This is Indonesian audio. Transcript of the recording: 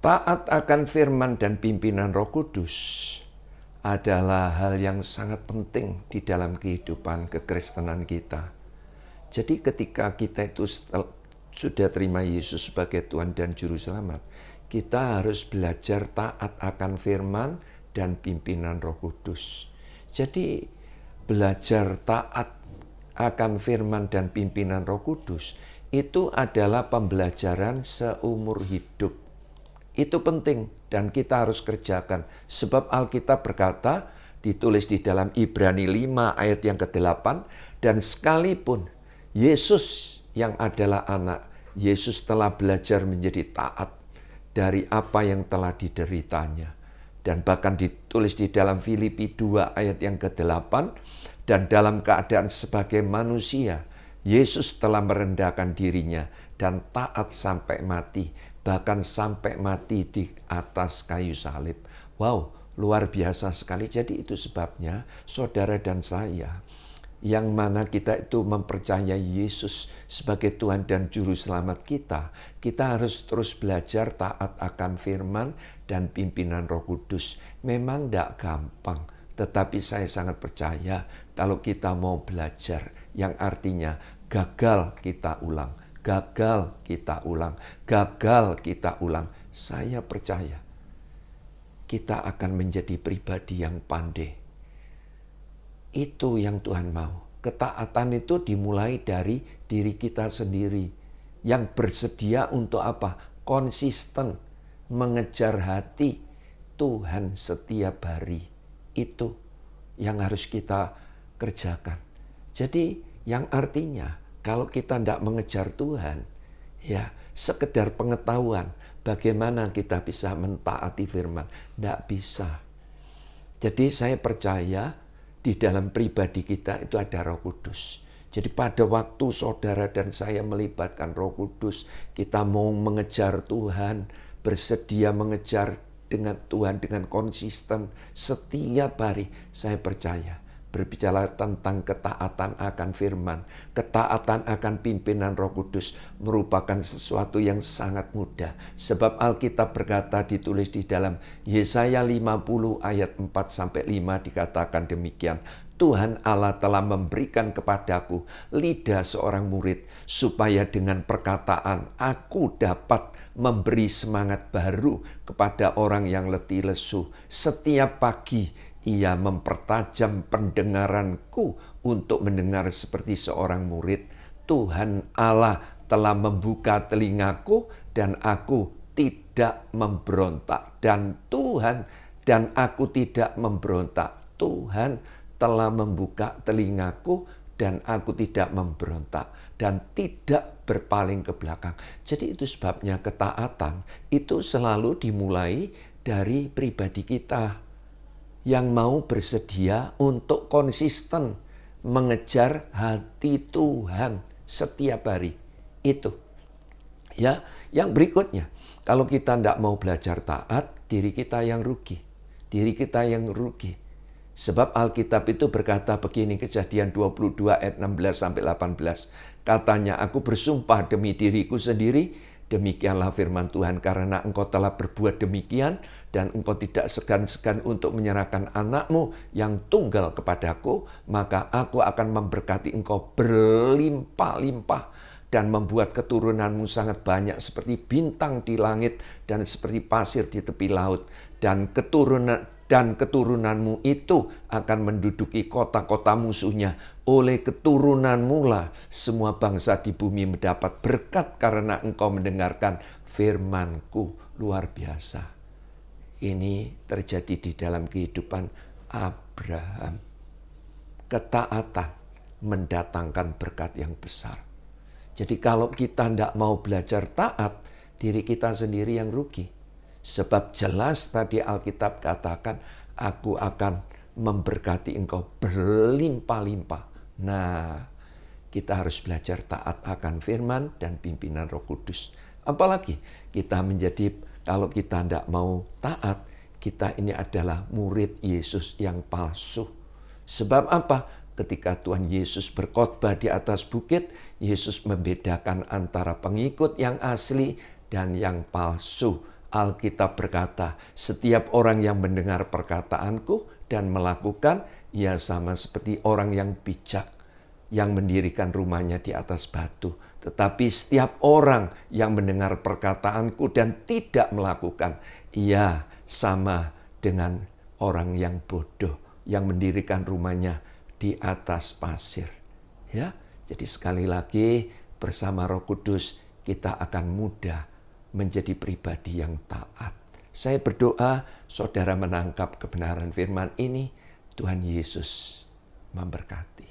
Taat akan firman dan pimpinan Roh Kudus adalah hal yang sangat penting di dalam kehidupan kekristenan kita. Jadi ketika kita itu sudah terima Yesus sebagai Tuhan dan Juru Selamat, kita harus belajar taat akan firman dan pimpinan Roh Kudus. Jadi belajar taat akan firman dan pimpinan Roh Kudus itu adalah pembelajaran seumur hidup. Itu penting dan kita harus kerjakan. Sebab Alkitab berkata, ditulis di dalam Ibrani 5 ayat yang ke-8, dan sekalipun Yesus yang adalah anak, Yesus telah belajar menjadi taat dari apa yang telah dideritanya. Dan bahkan ditulis di dalam Filipi 2 ayat yang ke-8, dan dalam keadaan sebagai manusia, Yesus telah merendahkan dirinya dan taat sampai mati, bahkan sampai mati di atas kayu salib. Wow, luar biasa sekali. Jadi itu sebabnya saudara dan saya, yang mana kita itu mempercayai Yesus sebagai Tuhan dan Juru Selamat kita, kita harus terus belajar taat akan firman dan pimpinan Roh Kudus. Memang tidak gampang, tetapi saya sangat percaya kalau kita mau belajar, yang artinya gagal kita ulang, gagal kita ulang, gagal kita ulang. Saya percaya kita akan menjadi pribadi yang pandai. Itu yang Tuhan mau. Ketaatan itu dimulai dari diri kita sendiri. Yang bersedia untuk apa? Konsisten mengejar hati Tuhan setiap hari. Itu yang harus kita kerjakan. Jadi yang artinya kalau kita tidak mengejar Tuhan, ya sekedar pengetahuan bagaimana kita bisa mentaati firman, tidak bisa. Jadi saya percaya di dalam pribadi kita itu ada Roh Kudus. Jadi pada waktu saudara dan saya melibatkan Roh Kudus, kita mau mengejar Tuhan, bersedia mengejar dengan Tuhan dengan konsisten setiap hari, saya percaya berbicara tentang ketaatan akan firman, ketaatan akan pimpinan Roh Kudus merupakan sesuatu yang sangat mudah. Sebab Alkitab berkata, ditulis di dalam Yesaya 50 ayat 4-5 dikatakan demikian. Tuhan Allah telah memberikan kepadaku lidah seorang murid, supaya dengan perkataan aku dapat memberi semangat baru kepada orang yang letih lesu. Setiap pagi ia mempertajam pendengaranku untuk mendengar seperti seorang murid. Tuhan Allah telah membuka telingaku dan aku tidak memberontak. Dan aku tidak memberontak. Tuhan telah membuka telingaku dan aku tidak memberontak dan tidak berpaling ke belakang. Jadi itu sebabnya ketaatan itu selalu dimulai dari pribadi kita yang mau bersedia untuk konsisten mengejar hati Tuhan setiap hari. Itu. Ya, yang berikutnya, kalau kita tidak mau belajar taat, diri kita yang rugi. Diri kita yang rugi. Sebab Alkitab itu berkata begini, Kejadian 22 ayat 16-18. Katanya, aku bersumpah demi diriku sendiri, demikianlah firman Tuhan, karena engkau telah berbuat demikian, dan engkau tidak segan-segan untuk menyerahkan anakmu yang tunggal kepadaku, maka aku akan memberkati engkau berlimpah-limpah, dan membuat keturunanmu sangat banyak seperti bintang di langit, dan seperti pasir di tepi laut. Dan keturunanmu itu akan menduduki kota-kota musuhnya. Oleh keturunanmu lah semua bangsa di bumi mendapat berkat karena engkau mendengarkan firman-Ku. Luar biasa. Ini terjadi di dalam kehidupan Abraham. Ketaatan mendatangkan berkat yang besar. Jadi kalau kita tidak mau belajar taat, diri kita sendiri yang rugi. Sebab jelas tadi Alkitab katakan, aku akan memberkati engkau berlimpah-limpah. Nah, kita harus belajar taat akan firman dan pimpinan Roh Kudus. Apalagi kita kalau kita tidak mau taat, kita ini adalah murid Yesus yang palsu. Sebab apa? Ketika Tuhan Yesus berkhotbah di atas bukit, Yesus membedakan antara pengikut yang asli dan yang palsu. Alkitab berkata, setiap orang yang mendengar perkataanku dan melakukan, ia sama seperti orang yang bijak yang mendirikan rumahnya di atas batu. Tetapi setiap orang yang mendengar perkataanku dan tidak melakukan, ia sama dengan orang yang bodoh yang mendirikan rumahnya di atas pasir. Ya, jadi sekali lagi bersama Roh Kudus kita akan mudah menjadi pribadi yang taat. Saya berdoa saudara menangkap kebenaran firman ini. Tuhan Yesus memberkati.